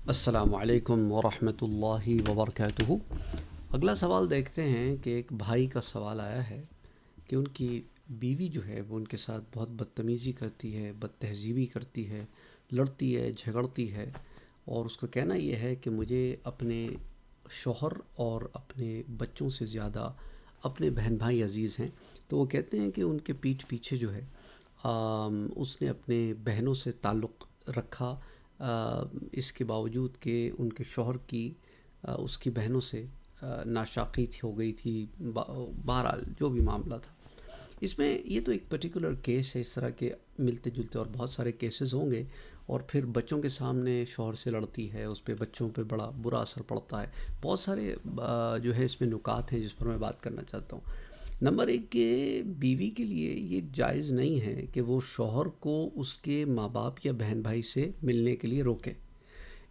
السلام علیکم ورحمۃ اللہ وبرکاتہ۔ اگلا سوال دیکھتے ہیں کہ ایک بھائی کا سوال آیا ہے کہ ان کی بیوی جو ہے وہ ان کے ساتھ بہت بدتمیزی کرتی ہے، بد تہذیبی کرتی ہے، لڑتی ہے، جھگڑتی ہے، اور اس کا کہنا یہ ہے کہ مجھے اپنے شوہر اور اپنے بچوں سے زیادہ اپنے بہن بھائی عزیز ہیں۔ تو وہ کہتے ہیں کہ ان کے پیٹھ پیچھے جو ہے اس نے اپنے بہنوں سے تعلق رکھا، اس کے باوجود کہ ان کے شوہر کی اس کی بہنوں سے ناشاکی ہو گئی تھی۔ بہرحال جو بھی معاملہ تھا، اس میں یہ تو ایک پرٹیکولر کیس ہے، اس طرح کے ملتے جلتے اور بہت سارے کیسز ہوں گے، اور پھر بچوں کے سامنے شوہر سے لڑتی ہے، اس پہ بچوں پہ بڑا برا اثر پڑتا ہے۔ بہت سارے جو ہے اس میں نکات ہیں جس پر میں بات کرنا چاہتا ہوں۔ نمبر ایک کہ بیوی کے لیے یہ جائز نہیں ہے کہ وہ شوہر کو اس کے ماں باپ یا بہن بھائی سے ملنے کے لیے روکے۔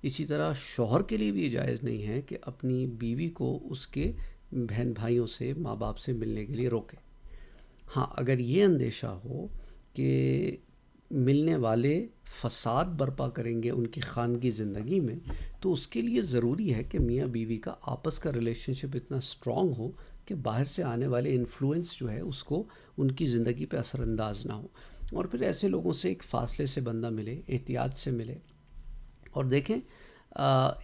اسی طرح شوہر کے لیے بھی یہ جائز نہیں ہے کہ اپنی بیوی کو اس کے بہن بھائیوں سے، ماں باپ سے ملنے کے لیے روکے۔ ہاں، اگر یہ اندیشہ ہو کہ ملنے والے فساد برپا کریں گے ان کی خانگی زندگی میں، تو اس کے لیے ضروری ہے کہ میاں بیوی کا آپس کا ریلیشن شپ اتنا اسٹرانگ ہو کہ باہر سے آنے والے انفلوئنس جو ہے اس کو ان کی زندگی پہ اثر انداز نہ ہو، اور پھر ایسے لوگوں سے ایک فاصلے سے بندہ ملے، احتیاط سے ملے۔ اور دیکھیں،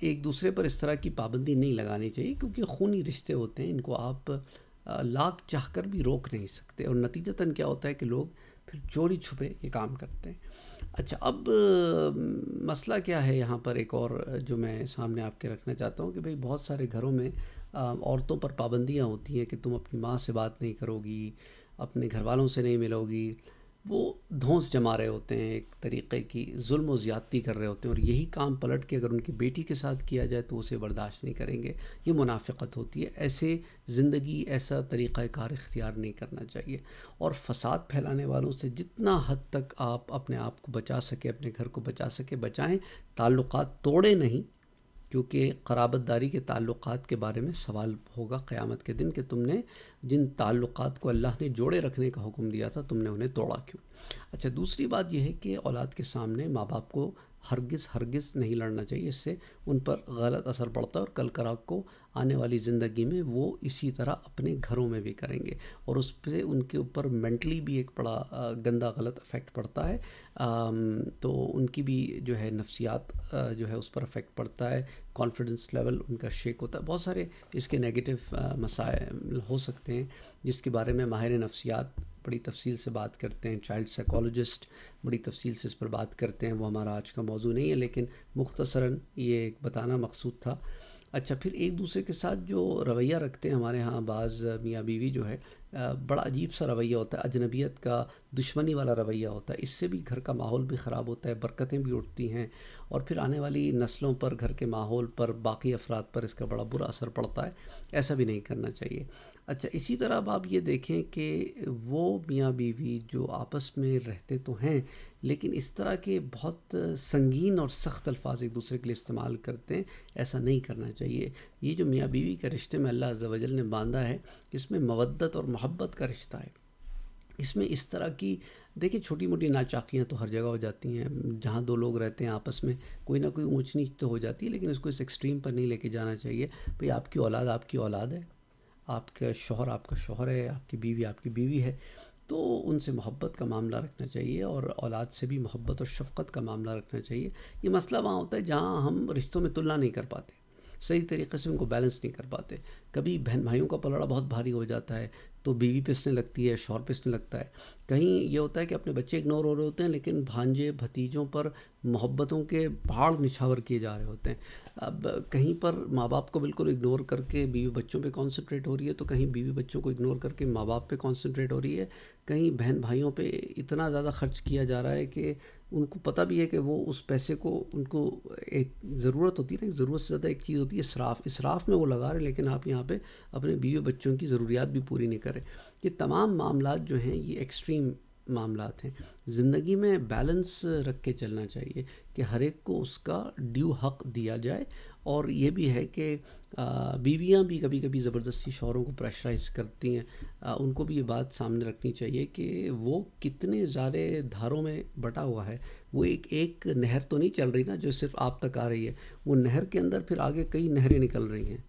ایک دوسرے پر اس طرح کی پابندی نہیں لگانی چاہیے، کیونکہ خونی رشتے ہوتے ہیں، ان کو آپ لاکھ چاہ کر بھی روک نہیں سکتے، اور نتیجتاً کیا ہوتا ہے کہ لوگ پھر چوری چھپے یہ کام کرتے ہیں۔ اچھا، اب مسئلہ کیا ہے یہاں پر، ایک اور جو میں سامنے آپ کے رکھنا چاہتا ہوں کہ بھئی بہت سارے گھروں میں عورتوں پر پابندیاں ہوتی ہیں کہ تم اپنی ماں سے بات نہیں کرو گی، اپنے گھر والوں سے نہیں ملو گی۔ وہ دھونس جما رہے ہوتے ہیں، ایک طریقے کی ظلم و زیادتی کر رہے ہوتے ہیں، اور یہی کام پلٹ کے اگر ان کی بیٹی کے ساتھ کیا جائے تو اسے برداشت نہیں کریں گے۔ یہ منافقت ہوتی ہے، ایسے زندگی، ایسا طریقہ کار اختیار نہیں کرنا چاہیے۔ اور فساد پھیلانے والوں سے جتنا حد تک آپ اپنے آپ کو بچا سکے، اپنے گھر کو بچا سکے بچائیں، تعلقات توڑیں نہیں، کیونکہ قرابت داری کے تعلقات کے بارے میں سوال ہوگا قیامت کے دن کہ تم نے جن تعلقات کو اللہ نے جوڑے رکھنے کا حکم دیا تھا تم نے انہیں توڑا کیوں۔ اچھا، دوسری بات یہ ہے کہ اولاد کے سامنے ماں باپ کو ہرگز نہیں لڑنا چاہیے، اس سے ان پر غلط اثر پڑتا ہے، اور کل کرا کو آنے والی زندگی میں وہ اسی طرح اپنے گھروں میں بھی کریں گے، اور اس پہ ان کے اوپر مینٹلی بھی ایک بڑا گندا غلط افیکٹ پڑتا ہے۔ تو ان کی بھی جو ہے نفسیات جو ہے اس پر افیکٹ پڑتا ہے، کانفیڈنس لیول ان کا شیک ہوتا ہے، بہت سارے اس کے نیگیٹو مسائل ہو سکتے ہیں جس کے بارے میں ماہر نفسیات بڑی تفصیل سے بات کرتے ہیں، چائلڈ سائیکالوجسٹ بڑی تفصیل سے اس پر بات کرتے ہیں۔ وہ ہمارا آج کا موضوع نہیں ہے، لیکن مختصراً یہ ایک بتانا مقصود تھا۔ اچھا، پھر ایک دوسرے کے ساتھ جو رویہ رکھتے ہیں ہمارے ہاں بعض میاں بیوی جو ہے، بڑا عجیب سا رویہ ہوتا ہے، اجنبیت کا، دشمنی والا رویہ ہوتا ہے، اس سے بھی گھر کا ماحول بھی خراب ہوتا ہے، برکتیں بھی اٹھتی ہیں، اور پھر آنے والی نسلوں پر، گھر کے ماحول پر، باقی افراد پر اس کا بڑا برا اثر پڑتا ہے۔ ایسا بھی نہیں کرنا چاہیے۔ اچھا، اسی طرح اب آپ یہ دیکھیں کہ وہ میاں بیوی جو آپس میں رہتے تو ہیں، لیکن اس طرح کے بہت سنگین اور سخت الفاظ ایک دوسرے کے لیے استعمال کرتے ہیں، ایسا نہیں کرنا چاہیے۔ یہ جو میاں بیوی کے رشتے میں اللہ عز و جل نے باندھا ہے، اس میں مودت اور محبت کا رشتہ ہے۔ اس میں اس طرح کی، دیکھیں، چھوٹی موٹی ناچاکیاں تو ہر جگہ ہو جاتی ہیں، جہاں دو لوگ رہتے ہیں آپس میں کوئی نہ کوئی اونچ نیچ تو ہو جاتی ہے، لیکن اس کو اس ایکسٹریم پر نہیں لے کے جانا چاہیے۔ بھئی آپ کی اولاد آپ کی اولاد ہے، آپ کا شوہر آپ کا شوہر ہے، آپ کی بیوی آپ کی بیوی ہے، تو ان سے محبت کا معاملہ رکھنا چاہیے، اور اولاد سے بھی محبت اور شفقت کا معاملہ رکھنا چاہیے۔ یہ مسئلہ وہاں ہوتا ہے جہاں ہم رشتوں میں تلنا نہیں کر پاتے، صحیح طریقے سے ان کو بیلنس نہیں کر پاتے۔ کبھی بہن بھائیوں کا پلڑا بہت بھاری ہو جاتا ہے تو بیوی پسنے لگتی ہے، شوہر پسنے لگتا ہے۔ کہیں یہ ہوتا ہے کہ اپنے بچے اگنور ہو رہے ہوتے ہیں، لیکن بھانجے بھتیجوں پر محبتوں کے پہاڑ نچھاور کیے جا رہے ہوتے ہیں۔ اب کہیں پر ماں باپ کو بالکل اگنور کر کے بیوی بچوں پہ کانسنٹریٹ ہو رہی ہے، تو کہیں بیوی بچوں کو اگنور کر کے ماں باپ پہ کانسنٹریٹ ہو رہی ہے، کہیں بہن بھائیوں پہ اتنا زیادہ خرچ کیا جا رہا ہے کہ ان کو پتہ بھی ہے کہ وہ اس پیسے کو، ان کو ایک ضرورت ہوتی ہے نا، ایک ضرورت سے زیادہ ایک چیز ہوتی ہے اسراف میں وہ لگا رہے ہیں، لیکن آپ یہاں پہ اپنے بیوی بچوں کی ضروریات بھی پوری نہیں کریں۔ یہ تمام معاملات جو ہیں یہ ایکسٹریم معاملات ہیں. زندگی میں بیلنس رکھ کے چلنا چاہیے کہ ہر ایک کو اس کا ڈیو حق دیا جائے. اور یہ بھی ہے کہ بیویاں بھی کبھی کبھی زبردستی شوہروں کو پریشرائز کرتی ہیں. ان کو بھی یہ بات سامنے رکھنی چاہیے کہ وہ کتنے سارے دھاروں میں بٹا ہوا ہے. وہ ایک نہر تو نہیں چل رہی نا جو صرف آپ تک آ رہی ہے. وہ نہر کے اندر پھر آگے کئی نہریں نکل رہی ہیں.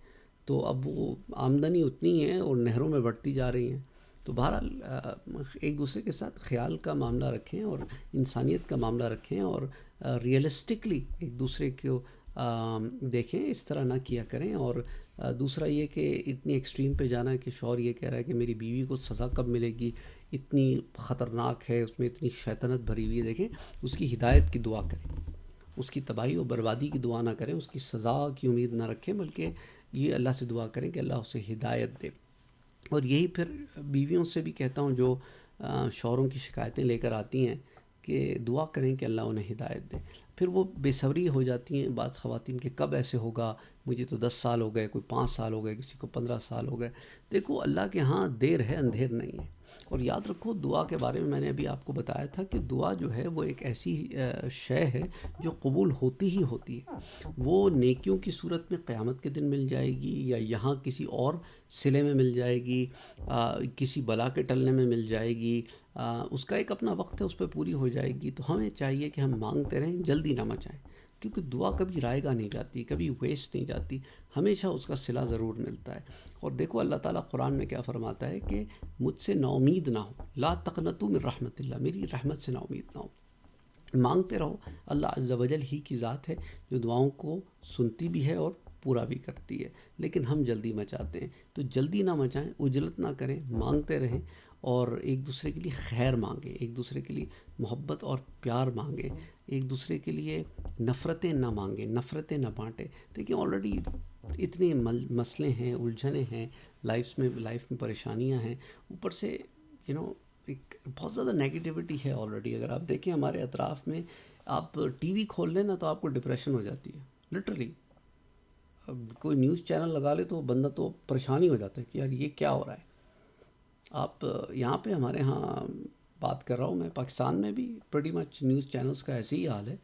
تو اب وہ آمدنی اتنی ہے اور نہروں میں بڑھتی جا رہی ہیں. تو بہرحال ایک دوسرے کے ساتھ خیال کا معاملہ رکھیں اور انسانیت کا معاملہ رکھیں اور ریئلسٹکلی ایک دوسرے کو دیکھیں. اس طرح نہ کیا کریں. اور دوسرا یہ کہ اتنی ایکسٹریم پہ جانا ہے کہ شوہر یہ کہہ رہا ہے کہ میری بیوی کو سزا کب ملے گی، اتنی خطرناک ہے، اس میں اتنی شیطنت بھری ہوئی ہے. دیکھیں اس کی ہدایت کی دعا کریں، اس کی تباہی و بربادی کی دعا نہ کریں، اس کی سزا کی امید نہ رکھیں، بلکہ یہ اللہ سے دعا کریں کہ اللہ اسے ہدایت دے. اور یہی پھر بیویوں سے بھی کہتا ہوں جو شوہروں کی شکایتیں لے کر آتی ہیں کہ دعا کریں کہ اللہ انہیں ہدایت دے. پھر وہ بے صبری ہو جاتی ہیں بعض خواتین کہ کب ایسے ہوگا، مجھے تو 10 سال ہو گئے، کوئی 5 سال ہو گئے، کسی کو 15 سال ہو گئے. دیکھو اللہ کے ہاں دیر ہے اندھیر نہیں ہے. اور یاد رکھو دعا کے بارے میں نے ابھی آپ کو بتایا تھا کہ دعا جو ہے وہ ایک ایسی شے ہے جو قبول ہوتی ہی ہوتی ہے. وہ نیکیوں کی صورت میں قیامت کے دن مل جائے گی، یا یہاں کسی اور صلے میں مل جائے گی، کسی بلا کے ٹلنے میں مل جائے گی. اس کا ایک اپنا وقت ہے، اس پہ پوری ہو جائے گی. تو ہمیں چاہیے کہ ہم مانگتے رہیں، جلدی نہ مچائیں، کیونکہ دعا کبھی رائے گاہ نہیں جاتی، کبھی ویسٹ نہیں جاتی، ہمیشہ اس کا صلہ ضرور ملتا ہے. اور دیکھو اللہ تعالیٰ قرآن میں کیا فرماتا ہے کہ مجھ سے نا امید نہ ہو، لا تقنطوا من رحمت اللہ، میری رحمت سے نا امید نہ ہو. مانگتے رہو. اللہ عز و جل ہی کی ذات ہے جو دعاؤں کو سنتی بھی ہے اور پورا بھی کرتی ہے. لیکن ہم جلدی مچاتے ہیں. تو جلدی نہ مچائیں، عجلت نہ کریں، مانگتے رہیں اور ایک دوسرے کے لیے خیر مانگیں، ایک دوسرے کے لیے محبت اور پیار مانگیں، ایک دوسرے کے لیے نفرتیں نہ مانگیں، نفرتیں نہ بانٹیں. دیکھیں آلریڈی اتنے مسئلے ہیں، الجھنیں ہیں لائف میں پریشانیاں ہیں. اوپر سے ایک بہت زیادہ نیگیٹیوٹی ہے آلریڈی. اگر آپ دیکھیں ہمارے اطراف میں، آپ ٹی وی کھول لیں نا تو آپ کو ڈپریشن ہو جاتی ہے لٹرلی. اب کوئی نیوز چینل لگا لے تو بندہ تو پریشان ہی ہو جاتا ہے کہ یار یہ کیا ہو رہا ہے. آپ یہاں پہ ہمارے ہاں بات کر رہا ہوں میں، پاکستان میں بھی پریٹی مچ نیوز چینلز کا ایسے ہی حال ہے.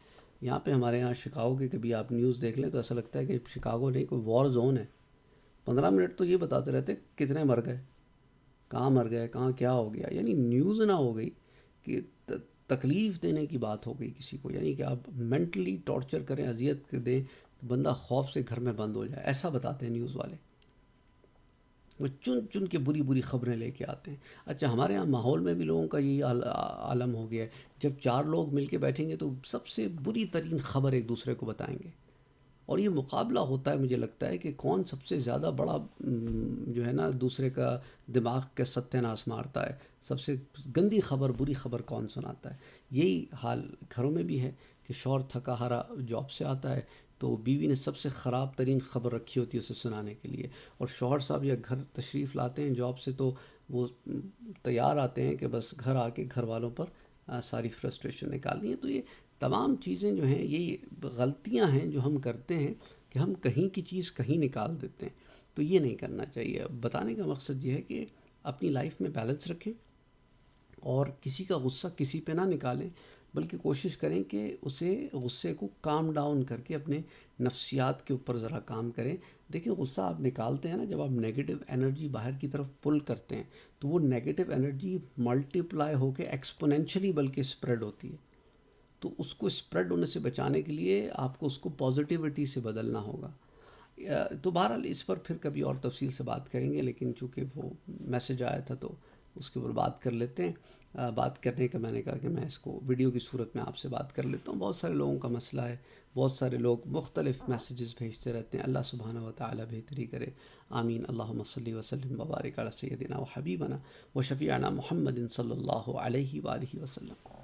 یہاں پہ ہمارے ہاں شکاگو کے کبھی آپ نیوز دیکھ لیں تو ایسا لگتا ہے کہ شکاگو نہیں کوئی وار زون ہے. 15 منٹ تو یہ بتاتے رہتے کتنے مر گئے، کہاں مر گئے، کہاں کیا ہو گیا. یعنی نیوز نہ ہو گئی کہ تکلیف دینے کی بات ہو گئی کسی کو، یعنی کہ آپ مینٹلی ٹارچر کریں، اذیت دیں، بندہ خوف سے گھر میں بند ہو جائے، ایسا بتاتے ہیں نیوز والے. وہ چن چن کے بری بری خبریں لے کے آتے ہیں. اچھا ہمارے یہاں ماحول میں بھی لوگوں کا یہی عالم ہو گیا ہے. جب 4 لوگ مل کے بیٹھیں گے تو سب سے بری ترین خبر ایک دوسرے کو بتائیں گے. اور یہ مقابلہ ہوتا ہے، مجھے لگتا ہے کہ کون سب سے زیادہ بڑا جو ہے نا دوسرے کا دماغ کے ستیہ ناش مارتا ہے، سب سے گندی خبر، بری خبر کون سناتا ہے. یہی حال گھروں میں بھی ہے کہ شوہر تھکا ہارا جاب سے آتا ہے تو بیوی نے سب سے خراب ترین خبر رکھی ہوتی ہے اسے سنانے کے لیے. اور شوہر صاحب یا گھر تشریف لاتے ہیں جاب سے تو وہ تیار آتے ہیں کہ بس گھر آ کے گھر والوں پر ساری فرسٹریشن نکالنی ہے. تو یہ تمام چیزیں جو ہیں یہ غلطیاں ہیں جو ہم کرتے ہیں کہ ہم کہیں کی چیز کہیں نکال دیتے ہیں. تو یہ نہیں کرنا چاہیے. بتانے کا مقصد یہ ہے کہ اپنی لائف میں بیلنس رکھیں اور کسی کا غصہ کسی پہ نہ نکالیں، بلکہ کوشش کریں کہ غصے کو کام ڈاؤن کر کے اپنے نفسیات کے اوپر ذرا کام کریں. دیکھیں غصہ آپ نکالتے ہیں نا، جب آپ نیگیٹو انرجی باہر کی طرف پل کرتے ہیں تو وہ نیگیٹو انرجی ملٹی پلائی ہو کے ایکسپونینشلی بلکہ اسپریڈ ہوتی ہے. تو اس کو اسپریڈ ہونے سے بچانے کے لیے آپ کو اس کو پازیٹیوٹی سے بدلنا ہوگا. تو بہرحال اس پر پھر کبھی اور تفصیل سے بات کریں گے، لیکن چونکہ وہ میسج آیا تھا تو اس کے اوپر بات کر لیتے ہیں. بات کرنے کا میں نے کہا کہ میں اس کو ویڈیو کی صورت میں آپ سے بات کر لیتا ہوں. بہت سارے لوگوں کا مسئلہ ہے، بہت سارے لوگ مختلف میسیجز بھیجتے رہتے ہیں. اللہ سبحانہ و تعالی بہتری کرے، آمین. اللہم صلی وسلم وبارک علی سیدنا و حبیبنا و شفیعنا محمد صلی اللہ علیہ وآلہ وسلم.